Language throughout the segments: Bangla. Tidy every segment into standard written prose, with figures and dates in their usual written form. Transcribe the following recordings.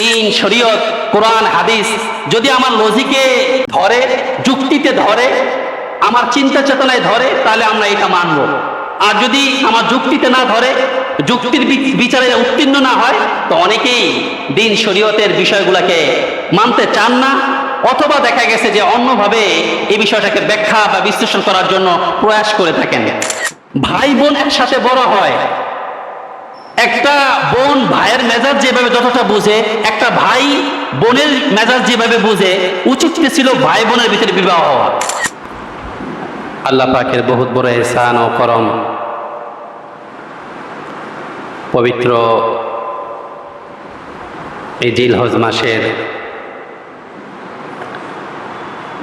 দিন, শরীয়ত, কোরআন, হাদিস যদি আমার লজিকে ধরে, যুক্তিতে ধরে, আমার চিন্তা চেতনায় ধরে, তাহলে আমরা এটা মানব। আর যদি আমার যুক্তিতে না ধরে, যুক্তির বিচারে উত্তীর্ণ না হয়, তো অনেকেই দিন শরীয়তের বিষয়গুলোকে মানতে চান না, অথবা দেখা গেছে যে অন্যভাবে এই বিষয়টাকে ব্যাখ্যা বা বিশ্লেষণ করার জন্য প্রয়াস করে থাকেন। ভাই বোন একসাথে বড় হয়, একটা বোন ভাইয়ের মেজাজ যেভাবে যতটা বুঝে, একটা ভাই বোনের মেজাজ যেভাবে বুঝে, উচিত ছিল ভাই বোনের ভিতরে বিবাহ হওয়া। আল্লাহ পাকের বহুত বড় ইহসান ও করম, পবিত্র এই জিলহজ মাসের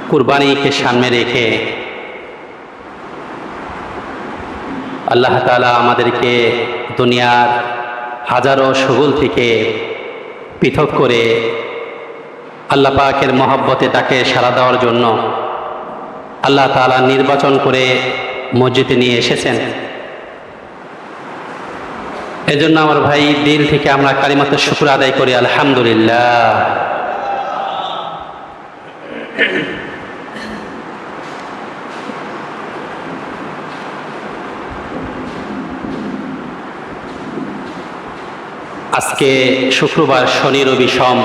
কুরবানিকে সামনে রেখে আল্লাহ তাআলা আমাদেরকে দুনিয়ার হাজারো শুগল থেকে পৃথক করে আল্লাহ পাকের মহব্বতে তাকে সাড়া দেওয়ার জন্য আল্লাহ তাআলা নির্বাচন করে মসজিদে নিয়ে এসেছেন। এজন্য আমার ভাই, দিল থেকে আমরা কালিমাতুশ শুকর আদায় করি, আলহামদুলিল্লাহ। আজকে শুক্রবার, শনি রবি সোম,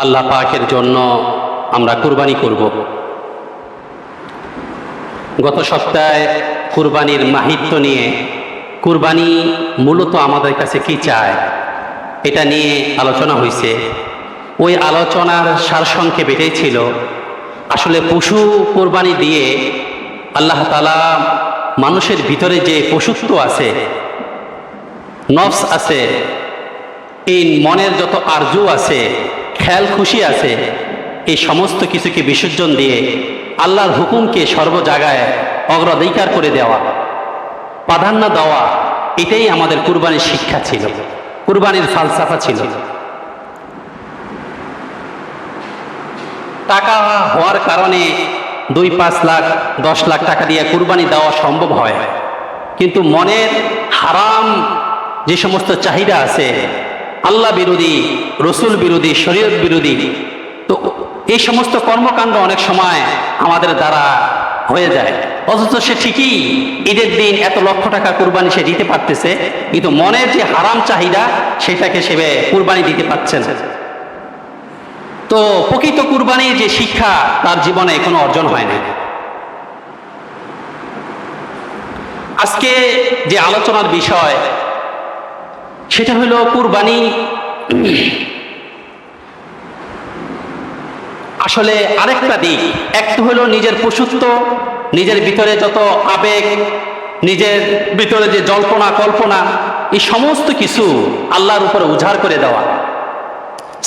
আল্লাহ পাকের জন্য আমরা কুরবানি করব। গত সপ্তাহে কুরবানির মাহাত্ম্য নিয়ে, কুরবানি মূলত আমাদের কাছে কি চায়, এটা নিয়ে আলোচনা হয়েছে। ওই আলোচনার সারসংক্ষেপ এটাই ছিল, আসলে পশু কুরবানি দিয়ে আল্লাহ তাআলা মানুষের ভিতরে যে পশুত্ব আছে, নফস আছে, এই মনের যত আরজু আছে, খেয়াল খুশি আছে, এই সমস্ত কিছুকে বিসর্জন দিয়ে আল্লাহর হুকুমকে সর্ব জায়গায় অগ্রাধিকার করে দেওয়া, প্রাধান্য দেওয়া, এটাই আমাদের কুরবানির শিক্ষা ছিল, কুরবানির ফালসাফা ছিল। টাকা হওয়ার কারণে 2-5 লাখ 10 লাখ টাকা দিয়ে কুরবানি দেওয়া সম্ভব হয়, কিন্তু মনের হারাম যে সমস্ত চাহিদা আছে, আল্লাহ বিরোধী, রসুল বিরোধী, শরীয়ত বিরোধী, তো এই সমস্ত কর্মকাণ্ড অনেক সময় আমাদের দ্বারা হয়ে যায়। অথচ সে ঠিকই ঈদের দিন এত লক্ষ টাকা কুরবানি সে দিতে পারতেছে, কিন্তু মনের যে হারাম চাহিদা সেটাকে সে কুরবানি দিতে পারছে না। তো প্রকৃত কুরবানির যে শিক্ষা তার জীবনে কোনো অর্জন হয় না। আজকে যে আলোচনার বিষয় সেটা হলো কুরবানি আসলে আরেকটা দিক। একটা হলো নিজের পশুত্ব, নিজের ভিতরে যত আবেগ, নিজের ভিতরে যে জল্পনা কল্পনা, এই সমস্ত কিছু আল্লাহর উপরে উজাড় করে দেওয়া।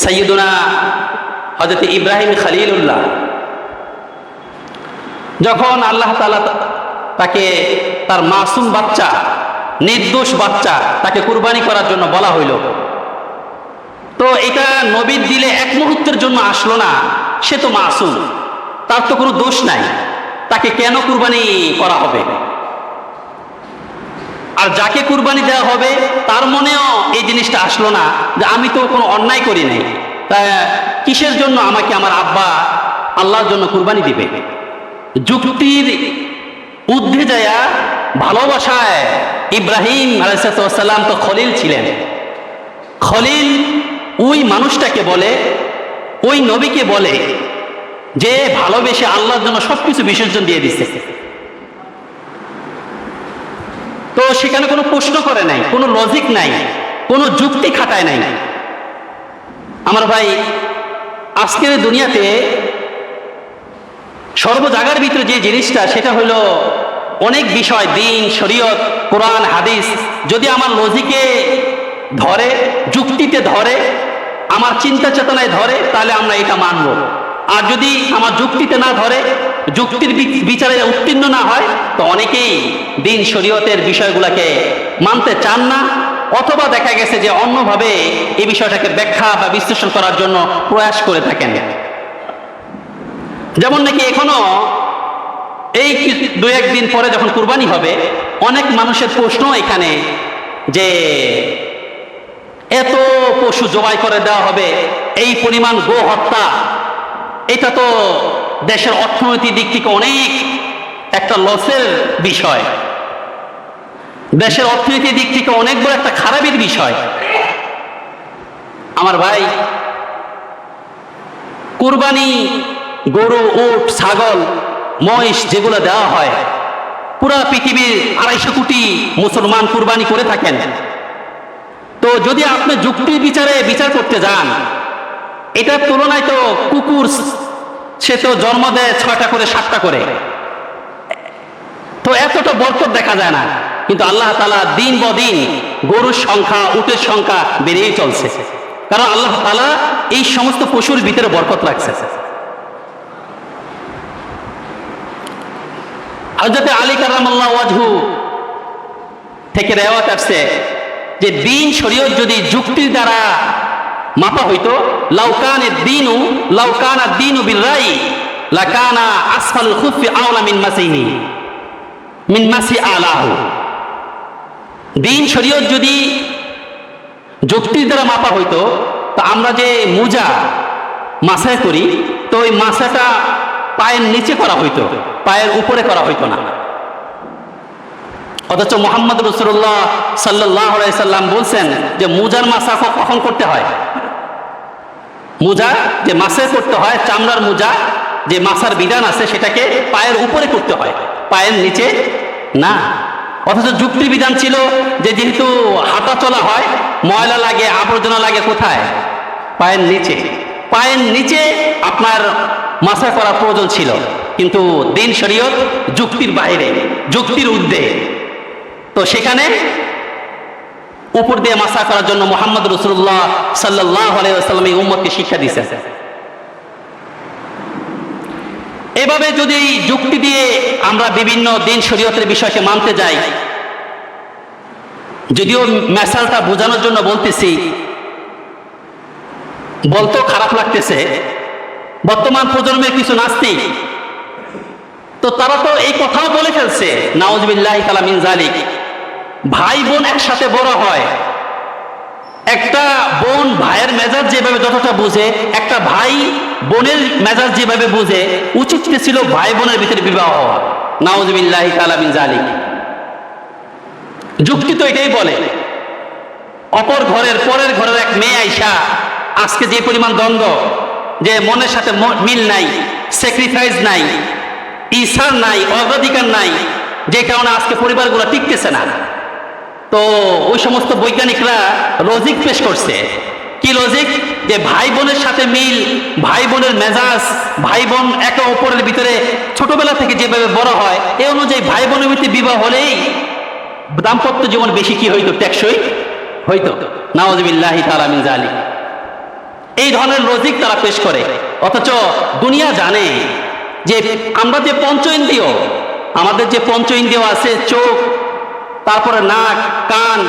সাইয়্যিদুনা হযরত ইব্রাহিম খলিলুল্লাহ, যখন আল্লাহ তাআলা তাকে তার মাসুম বাচ্চা, নির্দোষ বাচ্চা তাকে কুরবানি করার জন্য বলা হইল, তো এটা নবীর দিলে এক মুহূর্তের জন্য আসলো না। সে তো মাসুম, তার তো কোনো দোষ নাই, তাকে কেন কুরবানি করা হবে? আর যাকে কুরবানি দেওয়া হবে তার মনেও এই জিনিসটা আসলো না যে আমি তো কোনো অন্যায় করি নাই, তা কিসের জন্য আমাকে আমার আব্বা আল্লাহর জন্য কুরবানি দিবে? যুক্তির ঊর্ধ্বে যায়া ভালোবাসায় ইব্রাহিম আলাইহিস সালাম তো খলিল ছিলেন। খলিল ওই মানুষটাকে বলে, ওই নবীকে বলে যে ভালোবেসে আল্লাহর জন্য সবকিছু বিসর্জন দিয়ে দিচ্ছে। তো সেখানে কোনো প্রশ্ন করে নাই, কোনো লজিক নাই, কোনো যুক্তি খাটায় নাই। আমার ভাই, আজকের দুনিয়াতে সর্ব জায়গার ভিতরে যে জিনিসটা, সেটা হলো অনেক বিষয়, দিন, শরীয়ত, কোরআন, হাদিস যদি আমার লজিকে ধরে, যুক্তিতে ধরে, আমার চিন্তা চেতনায় ধরে, তাহলে আমরা এটা মানব। আর যদি আমার যুক্তিতে না ধরে, যুক্তির বিচারে উত্তীর্ণ না হয়, তো অনেকেই দিন শরীয়তের বিষয়গুলোকে মানতে চান না, অথবা দেখা গেছে যে অন্যভাবে এই বিষয়টাকে ব্যাখ্যা বা বিশ্লেষণ করার জন্য প্রয়াস করে থাকেন। যেমন নাকি এখনো এই 2-1 দিন পরে যখন কুরবানি হবে, অনেক মানুষের প্রশ্ন এখানে যে এত পশু জবাই করে দেওয়া হবে, এই পরিমাণ গো হত্যা, এটা তো দেশের অর্থনৈতিক দিক থেকে অনেক একটা লসের বিষয়, দেশের অর্থনৈতিক দিক থেকে অনেক বড় একটা খারাপের বিষয়। আমার ভাই, কুরবানি গরু, উট, ছাগল, মহিষ যেগুলো দেওয়া হয়, পুরা পৃথিবীর 250 কোটি মুসলমান কুরবানি করে থাকেন। তো যদি আপনি যুক্তির বিচারে বিচার করতে যান, এটার তুলনায় তো কুকুর, সে তো জন্ম দেয় 6টা করে 7টা করে, তো এতটা বরকত দেখা যায় না। কিন্তু আল্লাহ তাআলা দিন বদিন গরুর সংখ্যা, উটের সংখ্যা বেড়েই চলছে, কারণ আল্লাহ তাআলা এই সমস্ত পশুর ভিতরে বরকত রাখছে। হযরত আলী কারামাল্লাহু ওয়াজহু থেকে রেওয়ায়াত আসছে যে দিন শরীয়ত যদি যুক্তির দ্বারা মাপা হইতো, লাউকানা দ্বীনু বির-রাই লাকানা আসফালুল খুফফি আওলা মিন মাসি আলাহু। দিন শরীয়ত যদি যুক্তির দ্বারা মাপা হইতো, তো আমরা যে মোজা মাসায় করি, তো ওই মাসাটা পায়ের নিচে করা হইতো, পায়ের উপরে করা হইতো না। অথচ মুহাম্মদ রাসূলুল্লাহ সাল্লাল্লাহু আলাইহি সাল্লাম বলছেন যে মোজার মাসা কখন করতে হয়? মোজা যে মাসে করতে হয়, চামড়ার মোজা যে মাসার বিধান আছে, সেটাকে পায়ের উপরে করতে হয়, পায়ের নিচে না। অথচ যুক্তির বিধান ছিল যে যেহেতু হাঁটা চলা হয়, ময়লা লাগে, আবর্জনা লাগে কোথায়? পায়ের নিচে। পায়ের নিচে আপনার মাসা করা প্রয়োজন ছিল, কিন্তু দিন শরীয়ত যুক্তির বাইরে, যুক্তির ঊর্ধ্বে, তো সেখানে উপর দিয়ে মাসা করার জন্য মুহাম্মদ রাসূলুল্লাহ সাল্লাল্লাহু আলাইহি ওয়াসাল্লাম এই উম্মতকে শিক্ষা দিয়েছেন। এভাবে যদি যুক্তি দিয়ে আমরা বিভিন্ন দিন শরীয়তের বিষয়কে মানতে যাই, যদিও মেসালটা বোঝানোর জন্য বলতেছি, বলতেও খারাপ লাগতেছে, বর্তমান প্রজন্মের কিছু নাস্তিক তো তারা তো এই কথাও বলে ফেলছে, নাউযুবিল্লাহি তাআলা মিন যালিক, ভাই বোন একসাথে বড় হয়, একটা বোন ভাইয়ের মেজাজ যেভাবে যতটা বুঝে, একটা ভাই বোনের মেজাজ যেভাবে বুঝে, উচিত ছিল ভাই বোনের ভিতরে বিবাহ হওয়া। নাউযুবিল্লাহি তাআলা মিন যালিক। যুক্তি তো এটাই বলে। অপর ঘরের, পরের ঘরের এক মেয়ে আইসা আজকে যে পরিমাণ দ্বন্দ্ব, যে মনের সাথে মিল নাই, স্যাক্রিফাইস নাই, ইসার নাই, অগ্রাধিকার নাই, যে কারণে আজকে পরিবারগুলো টিকতেছে না। তো ওই সমস্ত বৈজ্ঞানিকরা লজিক পেশ করছে। কি লজিক? যে ভাই বোনের সাথে মিল, ভাই বোনের মেজাজ, ভাই বোন একে অপরের ভিতরে ছোটবেলা থেকে যেভাবে বড় হয়, এই অনুযায়ী ভাই বোনের ভিতরে বিবাহ হলেই দাম্পত্য জীবন বেশি কি হইতো? টেকসই হইতো। নাউযুবিল্লাহি তাআলা মিন যালিক। এই ধরনের লজিক তারা পেশ করে, অথচ দুনিয়া জানে যে আমরা যে পঞ্চ ইন্দ্রিয়, আমাদের যে পঞ্চ ইন্দ্রিয় আছে, চোখ, তারপরে নাক, কান,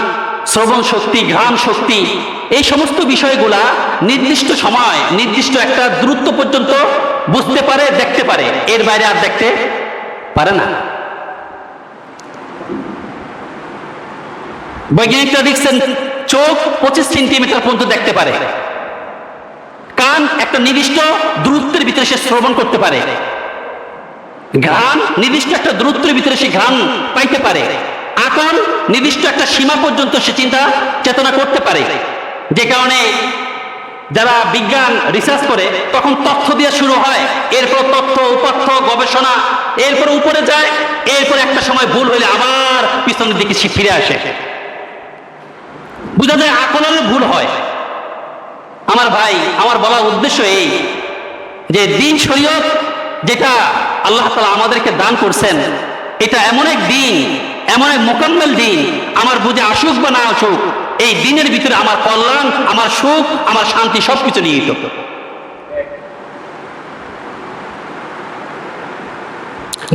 শ্রবণ শক্তি, ঘ্রাণ শক্তি, এই সমস্ত বিষয়গুলা নির্দিষ্ট সময়, নির্দিষ্ট একটা দূরত্ব পর্যন্ত বুঝতে পারে, দেখতে পারে, এর বাইরে আর দেখতে পারে না। বৈজ্ঞানিকরা দেখছেন চোখ 25 সেন্টিমিটার পর্যন্ত দেখতে পারে, কান একটা নির্দিষ্ট দূরত্বের ভিতরে সে শ্রবণ করতে পারে, ঘ্রাণ নির্দিষ্ট একটা দূরত্বের ভিতরে সে ঘ্রাণ পাইতে পারে, আকল নির্দিষ্ট একটা সীমা পর্যন্ত সে চিন্তা চেতনা করতে পারে। যে কারণে যারা বিজ্ঞান রিসার্চ করে তখন তথ্য দিয়ে শুরু হয়, এরপর তথ্য, উপাত্ত, গবেষণা, এরপর উপরে যায়, এরপর একটা সময় ভুল হইলে আবার পিছনের দিকে সে ফিরে আসে। বুঝা যায় আকলের ভুল হয়। আমার ভাই, আমার বলার উদ্দেশ্য এই যে দিন শরীয়ত যেটা আল্লাহ তাআলা আমাদেরকে দান করছেন, এটা এমন এক দিন, এমন এক মোকাম্মেল দিন, আমার বুঝে আসুক বা না আসুক, এই দিনের ভিতরে আমার কল্যাণ, আমার সুখ, আমার শান্তি সবকিছু নিহিত।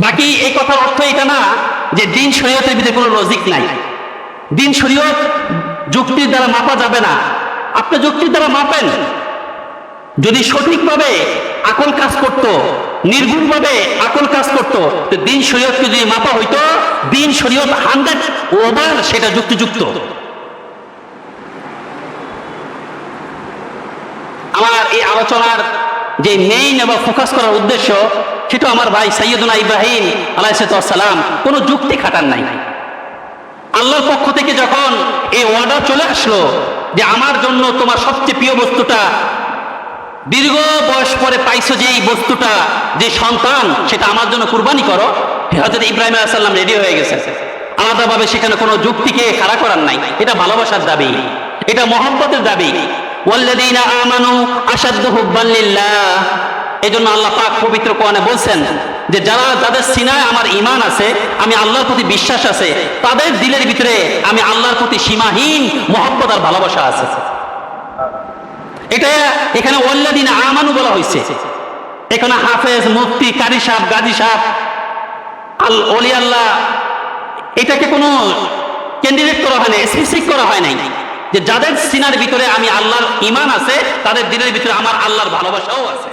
বাকি এই কথার অর্থ এটা না যে দিন শরীয়তের ভিতরে কোনো লজিক নাই, দিন শরীয়ত যুক্তির দ্বারা মাপা যাবে না। আপনি যুক্তির দ্বারা মাপেন, যদি সঠিকভাবে আকল কাজ করত, নির্ভুলভাবে আকল কাজ করত, তো দিন শরীয়তকে যদি মাপা হইতো, দিন শরীয়ত 100 ওভার সেটা যুক্তিযুক্ত। আলোচনার যে মেইন এবং ফোকাস করার উদ্দেশ্য, সেটা আমার ভাই সাইয়্যিদুনা ইব্রাহিম আলাইহিস সালাম কোনো যুক্তি খাটান নাই। আল্লাহর পক্ষ থেকে যখন এই অর্ডার চলে আসলো যে আমার জন্য তোমার সবচেয়ে প্রিয় বস্তুটা, দীর্ঘ বয়স পরে পাইছো যে এই বস্তুটা, যে সন্তান, সেটা আমার জন্য কুরবানি করো, হযরত ইব্রাহিম আলাইহিস সালাম রেডি হয়ে গেছে। আলাদাভাবে সেখানে কোনো যুক্তিকে খাড়া করার নাই। এটা ভালোবাসার দাবি, এটা মহব্বতের দাবি। ওয়াল্লাযীনা আমানু আশাদ্দু হুব্বান লিল্লাহ। এজন্য আল্লাহ পাক পবিত্র কোরআনে বলছেন যে যাদের সিনায় আমার ঈমান আছে, আমি আল্লাহর প্রতি বিশ্বাস আছে, তাদের দিলের ভিতরে আমি আল্লাহর প্রতি সীমাহীন মহব্বত আর ভালোবাসা আছে। এটা এখানে ওয়াল্লাযীনা আমানু বলা হয়েছে। এখানে হাফেজ, মুফতি, কারি সাহেব, গাজী সাহেব, ওলি আল্লাহ, এটাকে কোনো ক্যান্ডিডেট করা হয় নাই, স্পেসিফিক করা হয় নাই যে যাদের সিনার ভিতরে আমি আল্লাহর ঈমান আছে, তাদের দিলের ভিতরে আমার আল্লাহর ভালোবাসাও আছে।